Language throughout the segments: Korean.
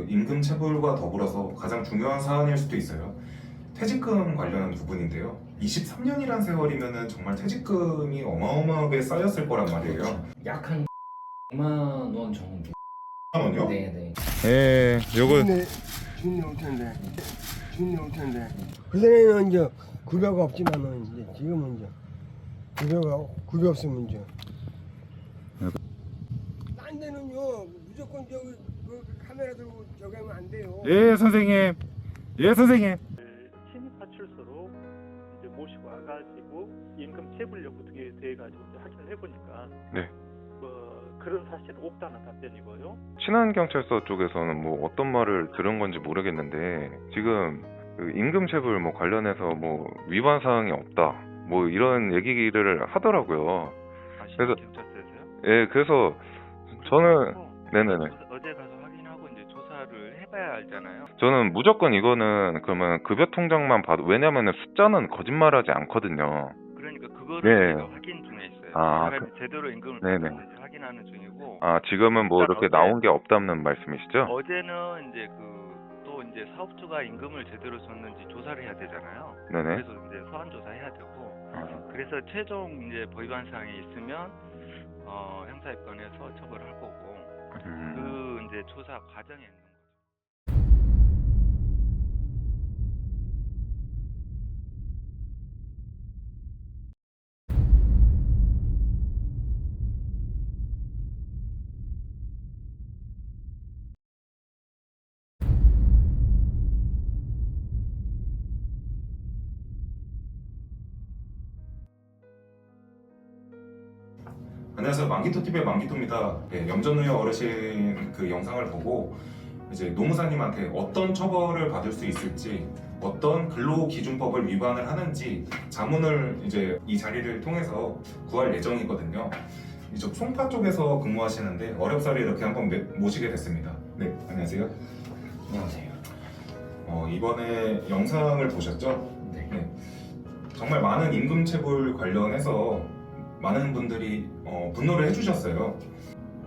임금 체불과 더불어서 가장 중요한 사안일 수도 있어요. 퇴직금 관련 부분인데요. 23년이란 세월이면은 정말 퇴직금이 어마어마하게 쌓였을 거란 말이에요. 약 한 100만 원 정도. 100만 원요? 네네. 예, 요거 준이 올 텐데. 준이 올 텐데. 그전에는 이제 급여가 없지만은 이제 지금은 이제 급여 없으면 이제. 딴 데는요 무조건 저기 그 카메라 들고 저기 하면 안 돼요. 예 선생님, 예 선생님. 신입 파출소로 이제 모시고 와가지고 임금 체불 여부에 대해 가지고 확인을 해보니까 네. 그런 사실은 없다는 답변이고요. 신안경찰서 쪽에서는 뭐 어떤 말을 들은 건지 모르겠는데 지금 그 임금체불 뭐 관련해서 뭐 위반 사항이 없다 뭐 이런 얘기를 하더라고요. 그래서 경찰서에서요? 예, 그래서 저는 네네네. 어제 가서 확인하고 이제 조사를 해봐야 알잖아요. 저는 무조건 이거는 그러면 급여 통장만 봐도 왜냐면은 숫자는 거짓말하지 않거든요. 그러니까 그거를 네. 저희가 확인 중에 있어요. 아, 사람이 제대로 임금을 네네. 받았는지 확인하는 중이고. 아 지금은 뭐 일단 이렇게 어제- 나온 게 없다는 말씀이시죠? 어제는 이제 또 이제 사업주가 임금을 제대로 줬는지 조사를 해야 되잖아요. 네네. 그래서 이제 소환 조사해야 되고. 아, 그래서 최종 이제 법위반 사항이 있으면 형사 입건해서 처벌할 거고. 그 이제 조사 과정에 있는 거죠. 안녕하세요. 만기토TV의 만기토입니다. 네, 염전우의 어르신 그 영상을 보고 이제 노무사님한테 어떤 처벌을 받을 수 있을지, 어떤 근로기준법을 위반을 하는지 자문을 이제 이 자리를 통해서 구할 예정이거든요. 이쪽 송파 쪽에서 근무하시는데 어렵사리 이렇게 한번 모시게 됐습니다. 네, 안녕하세요. 안녕하세요. 이번에 영상을 보셨죠? 네. 네. 정말 많은 임금체불 관련해서 많은 분들이 분노를 해주셨어요.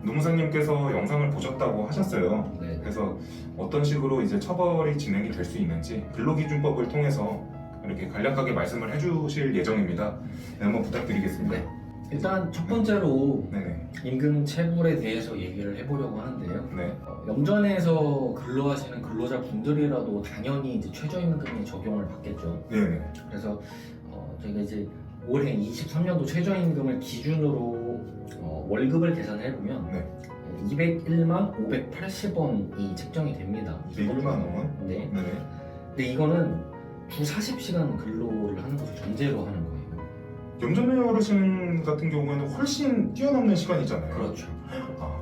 노무사님께서 영상을 보셨다고 하셨어요. 네. 그래서 어떤 식으로 이제 처벌이 진행이 될 수 있는지 근로기준법을 통해서 이렇게 간략하게 말씀을 해주실 예정입니다. 네, 한번 부탁드리겠습니다. 네. 일단 첫 번째로 네네. 임금 체불에 대해서 얘기를 해보려고 하는데요. 네. 염전에서 근로하시는 근로자 분들이라도 당연히 이제 최저임금에 적용을 받겠죠. 네네. 그래서 저희가 이제 올해 23년도 최저임금을 기준으로 월급을 계산을 해보면 네. 201만 580원이 책정이 됩니다. 201만 원? 네. 네네. 근데 이거는 주 40시간 근로를 하는 것을 전제로 하는 거예요. 염전우의 어르신 같은 경우에는 훨씬 뛰어넘는 시간이잖아요. 그렇죠. 아,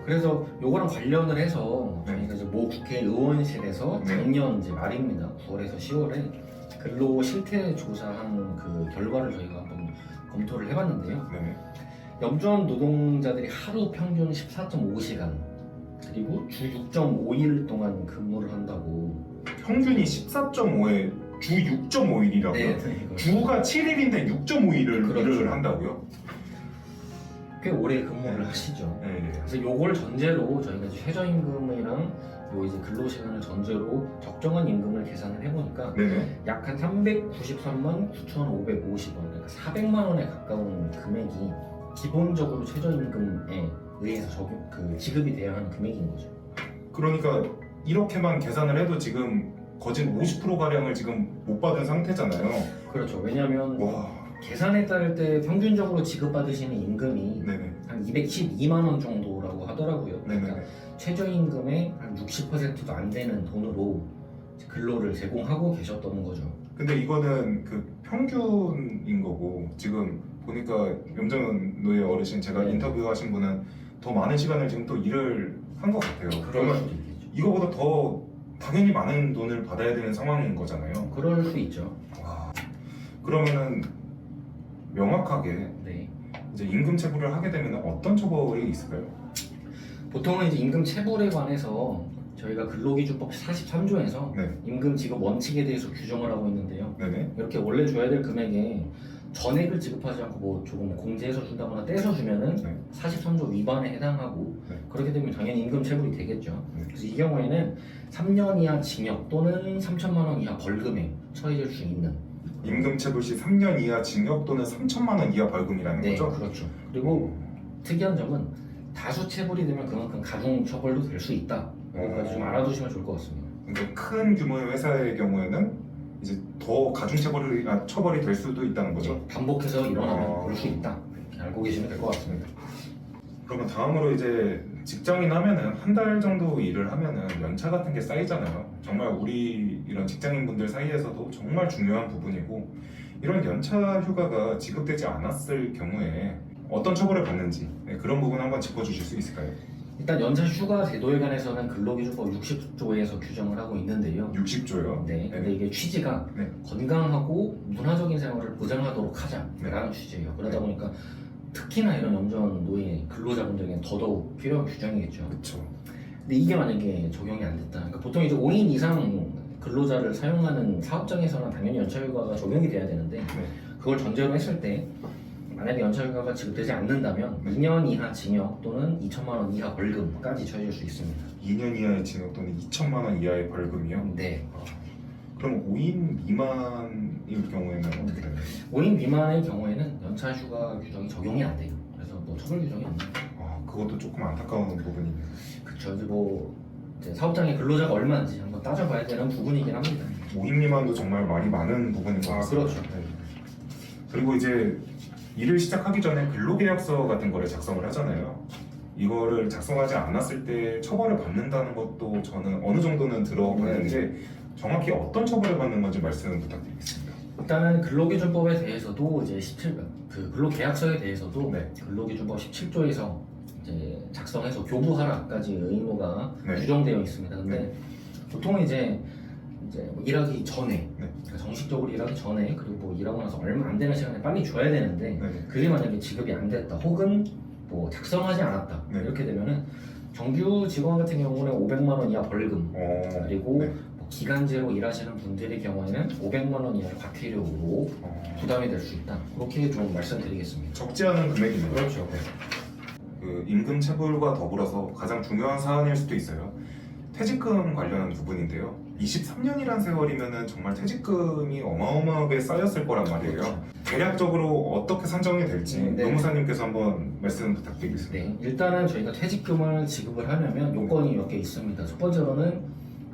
그래서 요거랑 관련을 해서 네. 저희가 이제 모 국회의원실에서 네. 작년 이제 말입니다. 9월에서 10월에 근로 실태 조사한 그 결과를 저희가 한번 검토를 해봤는데요. 네네. 염전 노동자들이 하루 평균 14.5시간 그리고 주 6.5일 동안 근무를 한다고. 평균이 14.5에 주 6.5일이라고요? 네. 주가 7일인데 6.5일을 그렇죠. 일을 한다고요? 꽤 오래 근무를 네. 하시죠. 네. 그래서 요걸 전제로 저희가 이제 최저임금이랑 요 이제 근로시간을 전제로 적정한 임금을 계산을 해보니까 네네. 약 한 393만 9,550원, 그러니까 400만 원에 가까운 금액이 기본적으로 최저임금에 의해서 지급이 돼야 하는 금액인 거죠. 그러니까 이렇게만 계산을 해도 지금 거진 50% 가량을 지금 못 받은 상태잖아요. 그렇죠. 왜냐하면 와. 계산에 따를 때 평균적으로 지급받으시는 임금이 네네. 한 212만 원 정도라고 하더라고요. 그러니까 네네. 최저임금의 한 60%도 안 되는 돈으로 근로를 제공하고 계셨던 거죠. 근데 이거는 그 평균인 거고 지금 보니까 염전노예 어르신 제가 네. 인터뷰하신 분은 더 많은 시간을 지금 또 일을 한 것 같아요. 그럴 그러면 수도 있겠죠. 이거보다 더 당연히 많은 돈을 받아야 되는 상황인 거잖아요. 그럴 수 있죠. 와. 그러면은 명확하게 네. 이제 임금 체불을 하게 되면 어떤 처벌이 있을까요? 보통은 이제 임금 체불에 관해서 저희가 근로기준법 43조에서 네. 임금 지급 원칙에 대해서 규정을 하고 있는데요. 네네. 이렇게 원래 줘야 될 금액에 전액을 지급하지 않고 뭐 조금 공제해서 준다거나 떼서 주면은 네. 43조 위반에 해당하고 네. 그렇게 되면 당연히 임금 체불이 되겠죠. 네. 그래서 이 경우에는 3년 이하 징역 또는 3천만 원 이하 벌금에 처해질 수 있는. 임금 체불 시 3년 이하 징역 또는 3천만 원 이하 벌금이라는 네, 거죠? 그렇죠. 그리고 특이한 점은 다수 체불이 되면 그만큼 가중 처벌도 될 수 있다. 여기까지 좀 알아두시면 좋을 것 같습니다. 그러니까 큰 규모의 회사의 경우에는 이제 더 가중 처벌이 될 수도 있다는 거죠. 반복해서 일어나면 그럴 수 있다. 이렇게 알고 계시면 될 것 같습니다. 그러면 다음으로 이제 직장인 하면은 한 달 정도 일을 하면은 연차 같은 게 쌓이잖아요. 정말 우리 이런 직장인분들 사이에서도 정말 중요한 부분이고 이런 연차 휴가가 지급되지 않았을 경우에 어떤 처벌을 받는지 그런 부분 한번 짚어주실 수 있을까요? 일단 연차 휴가 제도에 관해서는 근로기준법 60조에서 규정을 하고 있는데요. 60조요? 네, 근데 이게 취지가 네. 건강하고 문화적인 생활을 보장하도록 하자라는 취지예요. 그러다 네. 보니까 특히나 이런 염전 노예 근로자분들에게는 더더욱 필요한 규정이겠죠. 그렇죠. 근데 이게 만약에 적용이 안 됐다. 그러니까 보통 이제 5인 이상 근로자를 사용하는 사업장에서는 당연히 연차휴가가 적용이 돼야 되는데 네. 그걸 전제로 했을 때 만약에 연차휴가가 지급되지 않는다면 2년 이하 징역 또는 2천만 원 이하 벌금까지 처해질 수 있습니다. 2년 이하의 징역 또는 2천만 원 이하의 벌금이요? 네. 그럼 5인 미만일 경우에는 어떻게 되나요? 5인 미만의 경우에는 연차휴가 규정이 적용이 안 돼요. 그래서 뭐 처벌 규정이 없나요? 그것도 조금 안타까운 부분이네요. 그쵸. 이제 뭐 이제 사업장의 근로자가 얼마인지 한번 따져봐야 되는 부분이긴 합니다. 5인 미만도 정말 말이 많은 부분인 것 같습니다. 그렇죠. 네. 그리고 이제 일을 시작하기 전에 근로계약서 같은 거를 작성을 하잖아요. 이거를 작성하지 않았을 때 처벌을 받는다는 것도 저는 어느 정도는 들어봤는데 정확히 어떤 처벌을 받는 건지 말씀 부탁드리겠습니다. 일단은 근로기준법에 대해서도 이제 그 근로계약서에 대해서도 네. 근로기준법 17조에서 이제 작성해서 교부하라까지 의무가 네. 규정되어 있습니다. 근데 네. 보통 이제 뭐 일하기 전에 네. 그러니까 정식적으로 일하기 전에 그리고 뭐 일하고 나서 얼마 안 되는 시간에 빨리 줘야 되는데 네. 그게 만약에 지급이 안 됐다 혹은 뭐 작성하지 않았다 네. 이렇게 되면은 정규 직원 같은 경우는 500만 원 이하 벌금 그리고 네. 뭐 기간제로 일하시는 분들의 경우에는 500만 원 이하의 과태료로 부담이 될 수 있다. 그렇게 좀 말씀드리겠습니다. 적지 않은 금액이네요. 그렇죠. 그 임금 체불과 더불어서 가장 중요한 사안일 수도 있어요. 퇴직금 관련 부분인데요. 23년이란 세월이면은 정말 퇴직금이 어마어마하게 쌓였을 거란 말이에요. 그렇죠. 대략적으로 어떻게 산정이 될지 네. 노무사님께서 한번 말씀 부탁드리겠습니다. 네, 일단은 저희가 퇴직금을 지급을 하려면 요건이 몇 개 있습니다. 첫 번째로는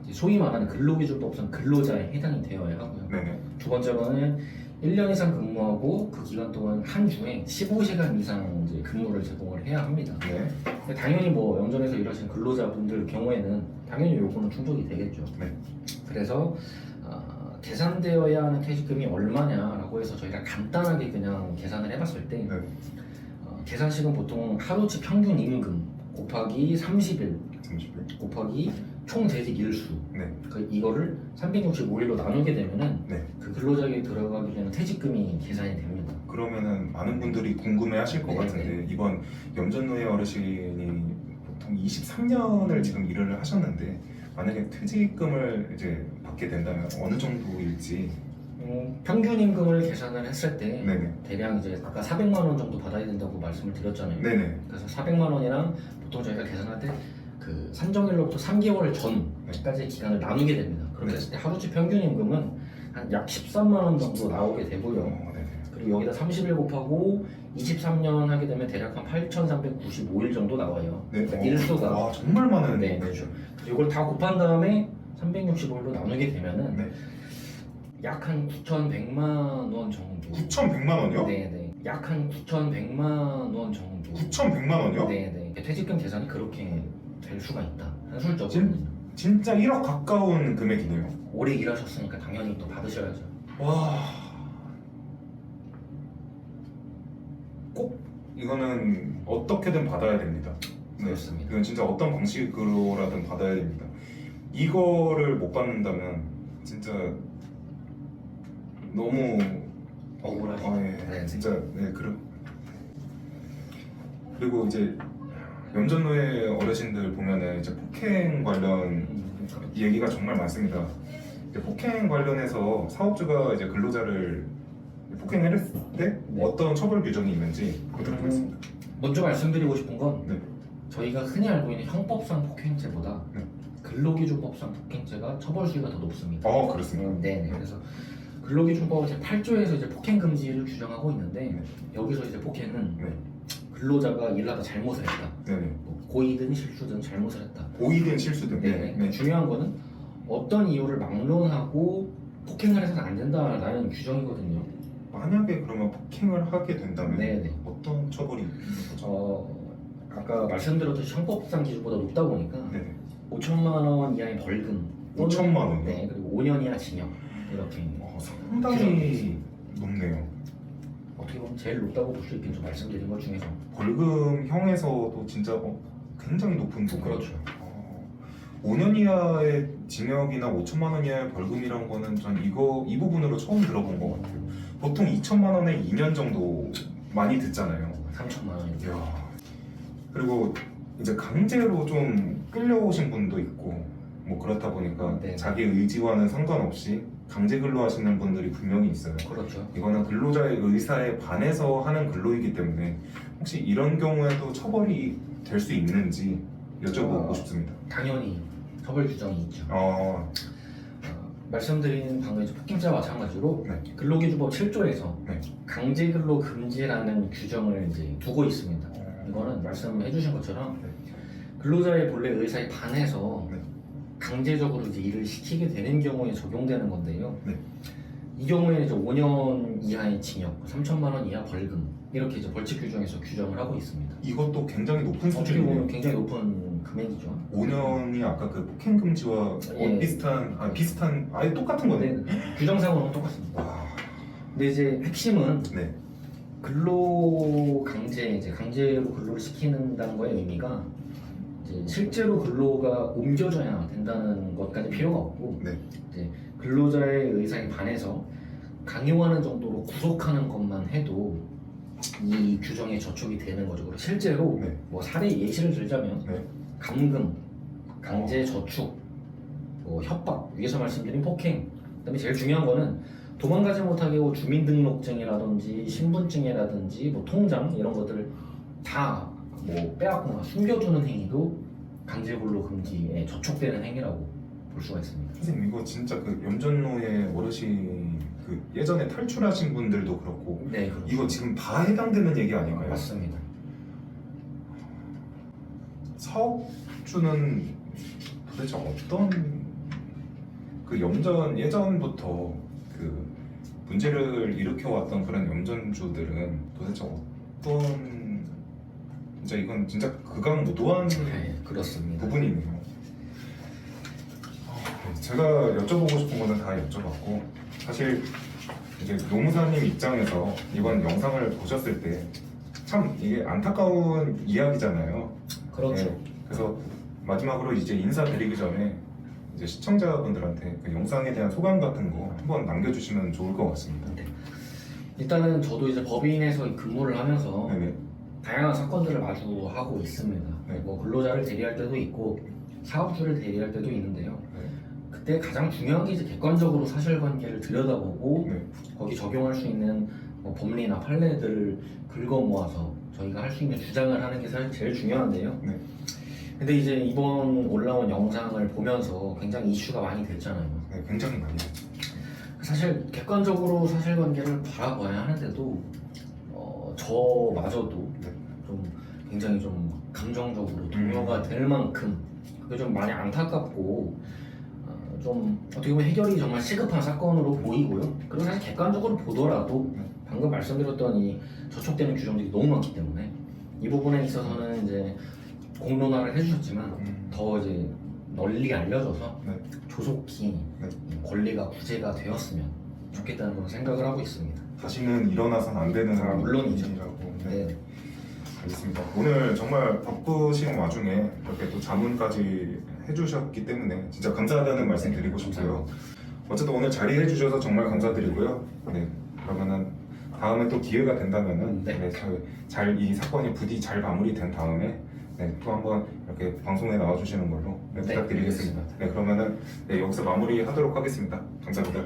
이제 소위 말하는 근로기준법상 근로자에 해당이 되어야 하고요. 네네. 두 번째로는 1년 이상 근무하고 그 기간 동안 한 주에 15시간 이상 이제 근무를 제공을 해야 합니다. 네. 근데 당연히 뭐 염전에서 일하시는 근로자분들 경우에는 당연히 요거는 충족이 되겠죠. 네. 그래서 계산되어야 하는 퇴직금이 얼마냐라고 해서 저희가 간단하게 그냥 계산을 해봤을 때 네. 계산식은 보통 하루치 평균 임금 곱하기 30일 30일. 곱하기 총 재직 일수 네. 이거를 365일로 나누게 되면은 네. 그 근로자에게 들어가게 되는 퇴직금이 계산이 됩니다. 그러면은 많은 분들이 궁금해하실 것 네, 같은데 이번 염전노예 어르신이 보통 23년을 지금 일을 하셨는데 만약에 퇴직금을 이제 받게 된다면 어느 정도일지. 평균 임금을 계산을 했을 때 네네. 대략 이제 아까 400만 원 정도 받아야 된다고 말씀을 드렸잖아요. 네네. 그래서 400만 원이랑 보통 저희가 계산할 때 그 산정일로부터 3개월 전까지의 기간을 나누게 됩니다. 그렇게 네. 했을 때 하루치 평균 임금은 한 약 13만 원 정도 나오게 되고요. 네네. 그리고 여기다 30일 곱하고 23년 하게 되면 대략 한 8,395일 정도 나와요. 네. 그러니까 일수가. 와 정말 많은. 네, 그렇죠. 이걸 다 곱한 다음에 365일로 나누게 되면은 네. 약 한 9,100만 원 정도. 9,100만 원이요? 네네. 약 한 9,100만 원 정도. 9,100만 원이요? 네네. 퇴직금 계산이 그렇게 될 수가 있다. 한술적으로. 진짜 1억 가까운 금액이네요. 오래 일하셨으니까 당연히 또 받으셔야죠. 와. 꼭 이거는 어떻게든 받아야 됩니다. 네. 그렇습니다. 이건 진짜 어떤 방식으로라든 받아야 됩니다. 이거를 못 받는다면 진짜 너무 억울하죠. 예. 네. 진짜 그리고 이제 염전노예 어르신들 보면은 이제 폭행 관련 얘기가 정말 많습니다. 이제 폭행 관련해서 사업주가 이제 근로자를 폭행을 했을 때 네. 어떤 처벌 규정이 있는지 보도록 하겠습니다. 먼저 말씀드리고 싶은 건 네. 저희가 흔히 알고 있는 형법상 폭행죄보다 네. 근로기준법상 폭행죄가 처벌 수위가 더 높습니다. 그렇습니다. 네. 그래서 근로기준법 제8조에서 이제 폭행 금지를 규정하고 있는데 네. 여기서 이제 폭행은 네. 근로자가 일하다 잘못을 했다. 네네. 뭐 고의든 실수든 잘못을 했다. 고의든 실수든. 네. 중요한 거는 어떤 이유를 막론하고 폭행을 해서는 안 된다라는 규정이거든요. 만약에 그러면 폭행을 하게 된다면 네네. 어떤 처벌이 있는 거죠? 아까 말씀드렸듯이 형법상 기준보다 높다 보니까 네네. 5천만 원 이하의 벌금, 5천만 원이요? 네, 그리고 5년 이하 징역 이렇게 상당히 높네요. 어떻게 보면 제일 높다고 볼 수 있겠죠. 말씀드린 것 중에서. 벌금형에서도 진짜 굉장히 높은 부분. 그렇죠. 5년 이하의 징역이나 5천만 원 이하의 벌금이란 거는 전 이 부분으로 처음 들어본 것 같아요. 보통 2천만 원에 2년 정도 많이 듣잖아요. 3천만 원이죠. 이야. 그리고 이제 강제로 좀 끌려오신 분도 있고 뭐 그렇다 보니까 네. 자기 의지와는 상관없이 강제 근로하시는 분들이 분명히 있어요. 그렇죠. 이거는 근로자의 의사에 반해서 하는 근로이기 때문에 혹시 이런 경우에도 처벌이 될 수 있는지 여쭤보고 싶습니다. 당연히 처벌 규정이 있죠. 말씀드린 방금 이제 폭행죄와 마찬가지로 네. 근로기준법 7조에서 네. 강제 근로 금지라는 규정을 이제 두고 있습니다. 이거는 말씀해 주신 것처럼 네. 근로자의 본래 의사에 반해서 네. 강제적으로 이제 일을 시키게 되는 경우에 적용되는 건데요. 네. 이 경우에는 이제 5년 이하의 징역, 3천만 원 이하 벌금 이렇게 이제 벌칙 규정에서 규정을 하고 있습니다. 이것도 굉장히 높은 어떻게 수준이네요. 보면 굉장히 높은 금액이죠. 5년이 아까 그 폭행 금지와 예. 비슷한 아예 똑같은 거네. 네, 규정상으로는 똑같습니다. 와. 근데 이제 핵심은 네. 근로 강제 이제 강제로 근로를 시키는다는 거의 의미가 이제 실제로 근로가 옮겨져야 된다는 것까지 필요가 없고 네. 이제 근로자의 의사에 반해서 강요하는 정도로 구속하는 것만 해도 이 규정에 저촉이 되는 거죠. 그리고 실제로 네. 뭐 사례 예시를 들자면 네. 감금, 강제 저축, 뭐 협박, 위에서 말씀드린 폭행, 그다음에 제일 중요한 거는 도망가지 못하게 하고 주민등록증이라든지 신분증이라든지 뭐 통장 이런 것들을 다 뭐 빼앗거나 숨겨두는 행위도 강제근로 금지에 저촉되는 행위라고 볼 수가 있습니다. 선생님 이거 진짜 그 염전노예 어르신 그 예전에 탈출하신 분들도 그렇고 네, 그렇죠. 이거 지금 다 해당되는 얘기 아닌가요? 맞습니다. 사업주는 도대체 어떤 그 염전 예전부터 그 문제를 일으켜왔던 그런 염전주들은 도대체 어떤 진짜 이건 진짜 극악무도한 네, 그렇습니다. 부분이네요. 제가 여쭤보고 싶은 거는 다 여쭤봤고 사실 이제 노무사님 입장에서 이번 영상을 보셨을 때 참 이게 안타까운 이야기잖아요. 그렇죠. 네, 그래서 마지막으로 이제 인사드리기 전에 이제 시청자분들한테 그 영상에 대한 소감 같은 거 한번 남겨주시면 좋을 것 같습니다. 네. 일단은 저도 이제 법인에서 근무를 하면서 네네. 다양한 사건들을 마주하고 있습니다. 네. 뭐 근로자를 대리할 때도 있고 사업주를 대리할 때도 있는데요. 그때 가장 중요한 게 이제 객관적으로 사실관계를 들여다보고 네. 거기 적용할 수 있는 뭐 법리나 판례들을 긁어 모아서 저희가 할 수 있는 주장을 하는 게 사실 제일 중요한데요. 네. 근데 이제 이번 올라온 영상을 보면서 굉장히 이슈가 많이 됐잖아요. 네, 굉장히 많이 됐죠. 사실 객관적으로 사실관계를 바라봐야 하는데도 저마저도 네. 좀 굉장히 좀 감정적으로 동요가 될 만큼 그게 좀 많이 안타깝고 좀 어떻게 보면 해결이 정말 시급한 사건으로 보이고요. 그리고 사실 객관적으로 보더라도 방금 말씀드렸던 이 저촉되는 규정들이 너무 많기 때문에 이 부분에 있어서는 이제 공론화를 해주셨지만 더 이제 널리 알려져서 네. 조속히 네. 권리가 구제가 되었으면 좋겠다는 그런 생각을 하고 있습니다. 다시는 일어나선 안 되는 물론이죠. 일이라고. 네. 알겠습니다. 오늘 정말 바쁘신 와중에 이렇게 또 자문까지 해주셨기 때문에 진짜 감사하다는 말씀 드리고 싶고요. 어쨌든 오늘 자리해 주셔서 정말 감사드리고요. 네, 그러면은 다음에 또 기회가 된다면은 네. 잘 이 사건이 부디 잘 마무리된 다음에 또 한번 이렇게 방송에 나와주시는 걸로 부탁드리겠습니다. 네, 그러면은 여기서 마무리하도록 하겠습니다. 감사합니다.